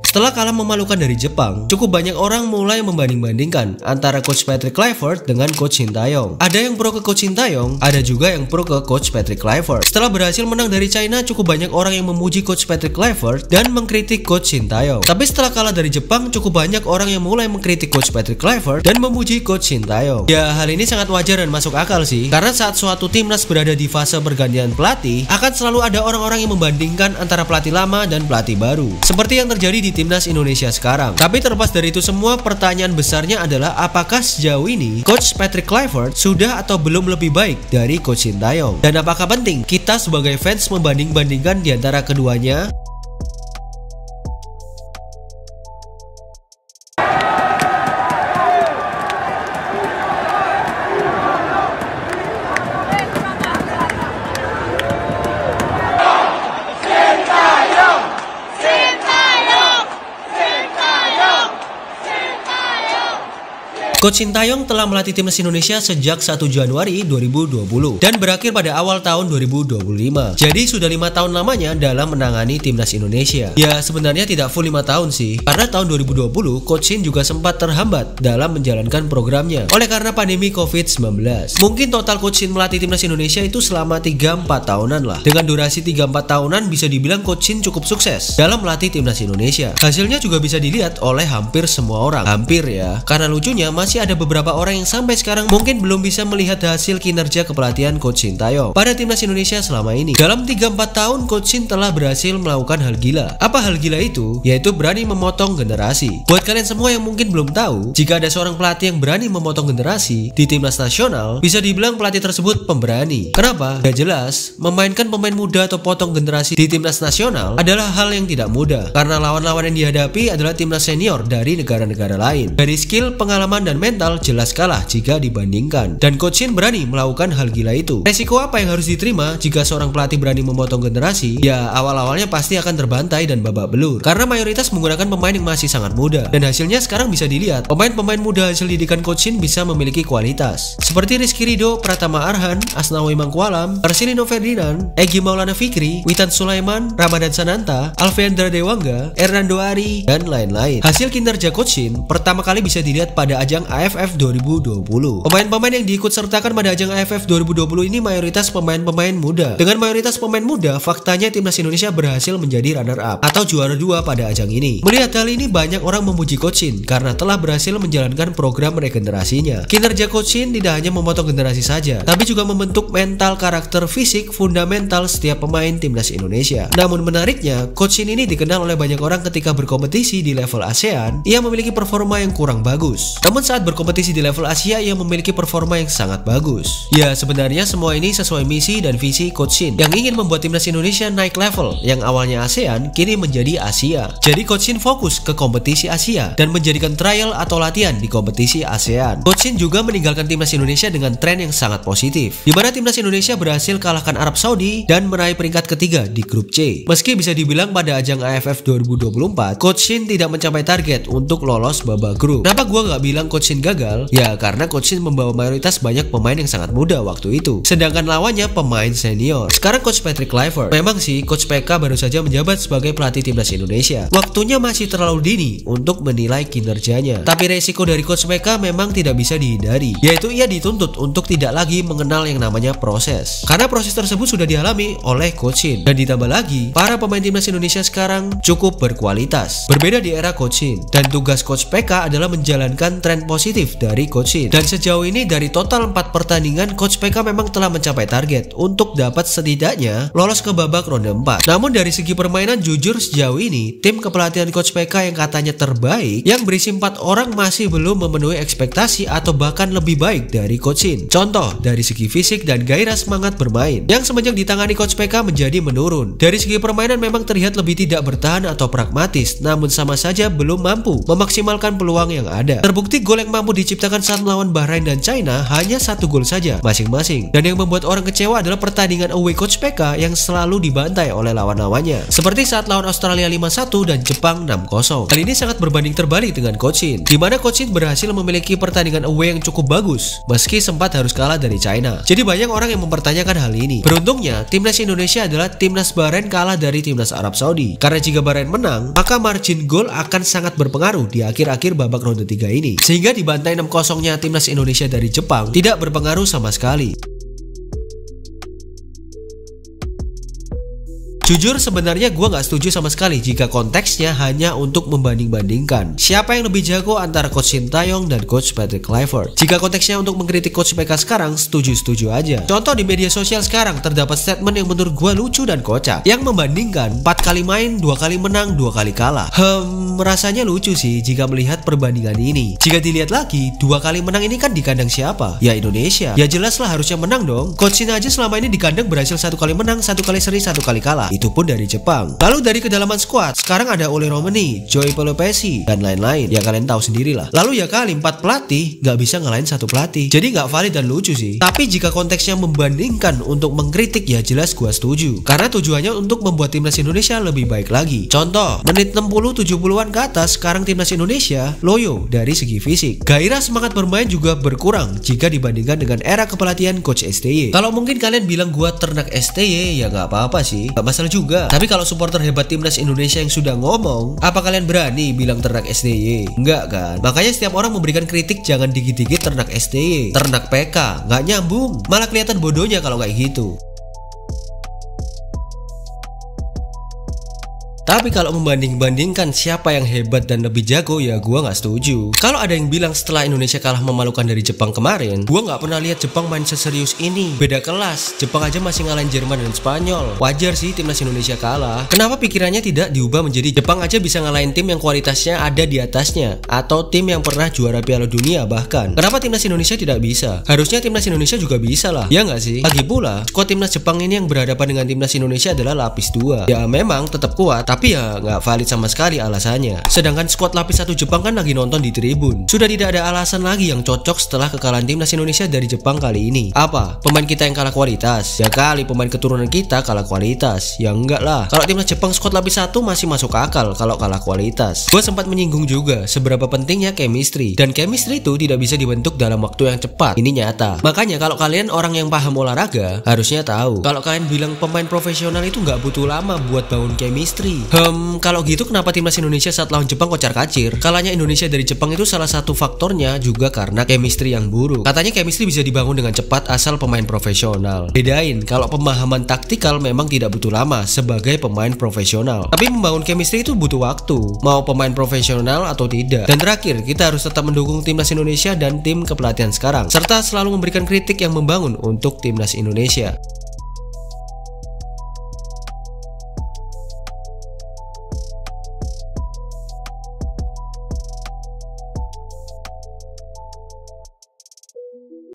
Setelah kalah memalukan dari Jepang, cukup banyak orang mulai membanding-bandingkan antara Coach Patrick Kluivert dengan Coach Sintayong. Ada yang pro ke Coach Sintayong, ada juga yang pro ke Coach Patrick Kluivert. Setelah berhasil menang dari China, cukup banyak orang yang memuji Coach Patrick Kluivert dan mengkritik Coach Sintayong. Tapi setelah kalah dari Jepang, cukup banyak orang yang mulai mengkritik Coach Patrick Kluivert dan memuji Coach Sintayong. Ya, hal ini sangat wajar dan masuk akal sih, karena saat suatu timnas berada di fase pergantian pelatih, akan selalu ada orang-orang yang membandingkan antara pelatih lama dan pelatih baru. Seperti yang terjadi di timnas Indonesia sekarang. Tapi terlepas dari itu semua, pertanyaan besarnya adalah apakah sejauh ini Coach Patrick Kluivert sudah atau belum lebih baik dari Coach Sintayong? Dan apakah penting kita sebagai fans membanding-bandingkan di antara keduanya? Coach Sintayong telah melatih timnas Indonesia sejak 1 Januari 2020 dan berakhir pada awal tahun 2025. Jadi sudah 5 tahun lamanya dalam menangani timnas Indonesia. Ya, sebenarnya tidak full 5 tahun sih, karena tahun 2020 Coach Sin juga sempat terhambat dalam menjalankan programnya oleh karena pandemi COVID-19. Mungkin total Coach Sin melatih timnas Indonesia itu selama 3-4 tahunan lah. Dengan durasi 3-4 tahunan bisa dibilang Coach Sin cukup sukses dalam melatih timnas Indonesia. Hasilnya juga bisa dilihat oleh hampir semua orang. Hampir ya, karena lucunya masih ada beberapa orang yang sampai sekarang mungkin belum bisa melihat hasil kinerja kepelatihan Coach Sintayong pada timnas Indonesia selama ini. Dalam 3-4 tahun Coach Sin telah berhasil melakukan hal gila. Apa hal gila itu? Yaitu berani memotong generasi. Buat kalian semua yang mungkin belum tahu, jika ada seorang pelatih yang berani memotong generasi di timnas nasional, bisa dibilang pelatih tersebut pemberani. Kenapa? Ya jelas, memainkan pemain muda atau potong generasi di timnas nasional adalah hal yang tidak mudah, karena lawan-lawan yang dihadapi adalah timnas senior dari negara-negara lain. Dari skill, pengalaman, dan mental jelas kalah jika dibandingkan. Dan Coach Sin berani melakukan hal gila itu. Resiko apa yang harus diterima jika seorang pelatih berani memotong generasi? Ya, awal-awalnya pasti akan terbantai dan babak belur, karena mayoritas menggunakan pemain yang masih sangat muda. Dan hasilnya sekarang bisa dilihat, pemain-pemain muda hasil didikan Coach Sin bisa memiliki kualitas seperti Rizky Ridho, Pratama Arhan, Asnawi Mangkualam, Marcelino Ferdinand, Egy Maulana Fikri, Witan Sulaiman, Ramadan Sananta, Alvendra Dewangga, Hernando Ari, dan lain-lain. Hasil kinerja Coach Sin pertama kali bisa dilihat pada ajang AFF 2020. Pemain-pemain yang diikut sertakan pada ajang AFF 2020 ini mayoritas pemain-pemain muda. Dengan mayoritas pemain muda, faktanya timnas Indonesia berhasil menjadi runner up atau juara 2 pada ajang ini. Melihat hal ini, banyak orang memuji Coach Sin karena telah berhasil menjalankan program regenerasinya. Kinerja Coach Sin tidak hanya memotong generasi saja, tapi juga membentuk mental, karakter, fisik, fundamental setiap pemain timnas Indonesia. Namun menariknya, Coach Sin ini dikenal oleh banyak orang ketika berkompetisi di level ASEAN, ia memiliki performa yang kurang bagus. Namun saat berkompetisi di level Asia, ia memiliki performa yang sangat bagus. Ya, sebenarnya semua ini sesuai misi dan visi Coach Sin yang ingin membuat timnas Indonesia naik level, yang awalnya ASEAN kini menjadi Asia. Jadi Coach Sin fokus ke kompetisi Asia dan menjadikan trial atau latihan di kompetisi ASEAN. Coach Sin juga meninggalkan timnas Indonesia dengan tren yang sangat positif, di mana timnas Indonesia berhasil kalahkan Arab Saudi dan meraih peringkat ketiga di grup C. Meski bisa dibilang pada ajang AFF 2024, Coach Sin tidak mencapai target untuk lolos babak grup. Kenapa gua nggak bilang Coach Sin gagal? Ya, karena Coach Sin membawa mayoritas banyak pemain yang sangat muda waktu itu, sedangkan lawannya pemain senior. Sekarang Coach Patrick Kluivert, memang sih Coach PK baru saja menjabat sebagai pelatih timnas Indonesia. Waktunya masih terlalu dini untuk menilai kinerjanya. Tapi resiko dari Coach PK memang tidak bisa dihindari, yaitu ia dituntut untuk tidak lagi mengenal yang namanya proses. Karena proses tersebut sudah dialami oleh Coach Sin. Dan ditambah lagi, para pemain timnas Indonesia sekarang cukup berkualitas. Berbeda di era Coach Sin. Dan tugas Coach PK adalah menjalankan tren positif dari Coach Sin. Dan sejauh ini dari total 4 pertandingan, Coach PK memang telah mencapai target untuk dapat setidaknya lolos ke babak ronde 4. Namun dari segi permainan, jujur sejauh ini tim kepelatihan Coach PK yang katanya terbaik, yang berisi 4 orang, masih belum memenuhi ekspektasi atau bahkan lebih baik dari Coach Sin. Contoh dari segi fisik dan gairah semangat bermain, yang semenjak ditangani Coach PK menjadi menurun. Dari segi permainan memang terlihat lebih tidak bertahan atau pragmatis, namun sama saja belum mampu memaksimalkan peluang yang ada. Terbukti gol yang yang mampu diciptakan saat melawan Bahrain dan China hanya 1 gol saja masing-masing. Dan yang membuat orang kecewa adalah pertandingan away coach PK yang selalu dibantai oleh lawan-lawannya. Seperti saat lawan Australia 5-1 dan Jepang 6-0. Hal ini sangat berbanding terbalik dengan Coach Shin, di mana Coach Shin berhasil memiliki pertandingan away yang cukup bagus meski sempat harus kalah dari China. Jadi banyak orang yang mempertanyakan hal ini. Beruntungnya, timnas Indonesia adalah timnas Bahrain kalah dari timnas Arab Saudi. Karena jika Bahrain menang, maka margin gol akan sangat berpengaruh di akhir-akhir babak ronde 3 ini. Sehingga dibantai 6-0-nya timnas Indonesia dari Jepang tidak berpengaruh sama sekali. Jujur sebenarnya gue gak setuju sama sekali jika konteksnya hanya untuk membanding-bandingkan siapa yang lebih jago antara Coach Sintayong dan Coach Patrick Kluivert. Jika konteksnya untuk mengkritik Coach PK sekarang, setuju-setuju aja. Contoh di media sosial sekarang terdapat statement yang menurut gue lucu dan kocak, yang membandingkan 4 kali main, 2 kali menang, 2 kali kalah. Rasanya lucu sih jika melihat perbandingan ini. Jika dilihat lagi, 2 kali menang ini kan di kandang siapa? Ya Indonesia. Ya jelas lah harusnya menang dong. Coach Shin aja selama ini di kandang berhasil 1 kali menang, 1 kali seri, 1 kali kalah. Itu pun dari Jepang. Lalu dari kedalaman skuad, sekarang ada Ole Romani, Joey Pelopesi, dan lain-lain. Ya kalian tahu sendirilah. Lalu ya kali 4 pelatih gak bisa ngalahin 1 pelatih. Jadi gak valid dan lucu sih. Tapi jika konteksnya membandingkan untuk mengkritik, ya jelas gua setuju. Karena tujuannya untuk membuat timnas Indonesia lebih baik lagi. Contoh, menit 60-70an ke atas, sekarang timnas Indonesia loyo dari segi fisik. Gairah semangat bermain juga berkurang jika dibandingkan dengan era kepelatihan Coach STY. Kalau mungkin kalian bilang gua ternak STY, ya gak apa-apa sih. Gak masalah juga. Tapi kalau supporter hebat timnas Indonesia yang sudah ngomong, apa kalian berani bilang ternak STY? Enggak kan? Makanya setiap orang memberikan kritik jangan dikit-dikit ternak STY, ternak PK, nggak nyambung. Malah kelihatan bodohnya kalau kayak gitu. Tapi kalau membanding-bandingkan siapa yang hebat dan lebih jago, ya gua nggak setuju. Kalau ada yang bilang setelah Indonesia kalah memalukan dari Jepang kemarin, gua nggak pernah lihat Jepang main seserius ini. Beda kelas, Jepang aja masih ngalahin Jerman dan Spanyol. Wajar sih timnas Indonesia kalah. Kenapa pikirannya tidak diubah menjadi Jepang aja bisa ngalahin tim yang kualitasnya ada di atasnya, atau tim yang pernah juara Piala Dunia bahkan? Kenapa timnas Indonesia tidak bisa? Harusnya timnas Indonesia juga bisa lah, ya nggak sih? Lagi pula, skuad timnas Jepang ini yang berhadapan dengan timnas Indonesia adalah lapis 2. Ya memang tetap kuat, tapi ya nggak valid sama sekali alasannya. Sedangkan skuad lapis 1 Jepang kan lagi nonton di tribun. Sudah tidak ada alasan lagi yang cocok setelah kekalahan timnas Indonesia dari Jepang kali ini. Apa? Pemain kita yang kalah kualitas? Ya kali pemain keturunan kita kalah kualitas. Ya enggak lah. Kalau timnas Jepang skuad lapis 1 masih masuk akal kalau kalah kualitas. Gue sempat menyinggung juga seberapa pentingnya chemistry. Dan chemistry itu tidak bisa dibentuk dalam waktu yang cepat. Ini nyata. Makanya kalau kalian orang yang paham olahraga, harusnya tahu. Kalau kalian bilang pemain profesional itu nggak butuh lama buat bangun chemistry. Kalau gitu kenapa timnas Indonesia saat lawan Jepang kocar-kacir? Kalahnya Indonesia dari Jepang itu salah satu faktornya juga karena chemistry yang buruk. Katanya chemistry bisa dibangun dengan cepat asal pemain profesional. Bedain, kalau pemahaman taktikal memang tidak butuh lama sebagai pemain profesional. Tapi membangun chemistry itu butuh waktu, mau pemain profesional atau tidak. Dan terakhir, kita harus tetap mendukung timnas Indonesia dan tim kepelatihan sekarang, serta selalu memberikan kritik yang membangun untuk timnas Indonesia.